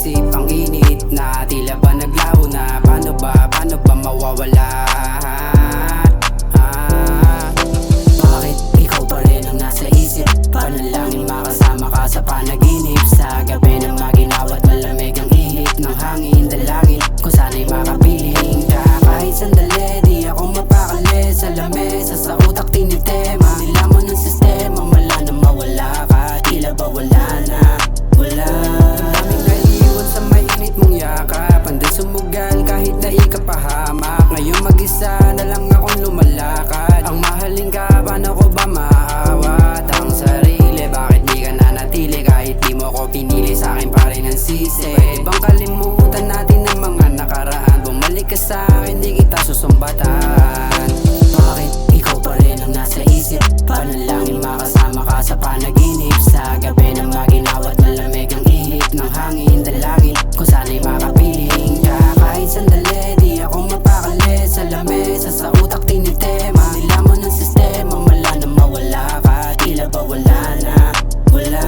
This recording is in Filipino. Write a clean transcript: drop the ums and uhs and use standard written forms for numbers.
isip ang init na tila ba naglaho na. Paano ba mawawala? Bakit ikaw pa rin ang nasa isip? Panalangin makasama ka sa panaginip. Sa gabi na maginawat malamig ang ihip ng hangin. Dalangin kung sana'y makapiling ka. Kahit sandali di ako mapakali sa lamesa. Sa utak tinitema, nilamon ng sistema. Wala na mawala ka, tila ba wala na? Wala. Daming naiiwan sa mainit mong yakap. Andan sumugal kahit na ikapahamak. Ngayon mag-isa na lang akong lumalakad. Ang mahalin ka, paano ko ba maawat ang sarili? Bakit di ka nanatili kahit di mo ko pinili? Sa akin pa rin ang sisi. Pwede bang kalimutan natin ang mga nakaraan? Bumalik ka sa akin, di kita susumbatan. Bakit ikaw pa rin ang nasa isip? Panalangin makasama ka sa panaginip. Sa gabi na maginawat malamig ang ihip ng hangin. Dalangin kung sana'y makapiling ka. Kahit sandali di ako mapakali sa lamesa. Sa utak tinitema, nilamon ng sistema. Wala na mawala ka, tila ba wala na? Wala.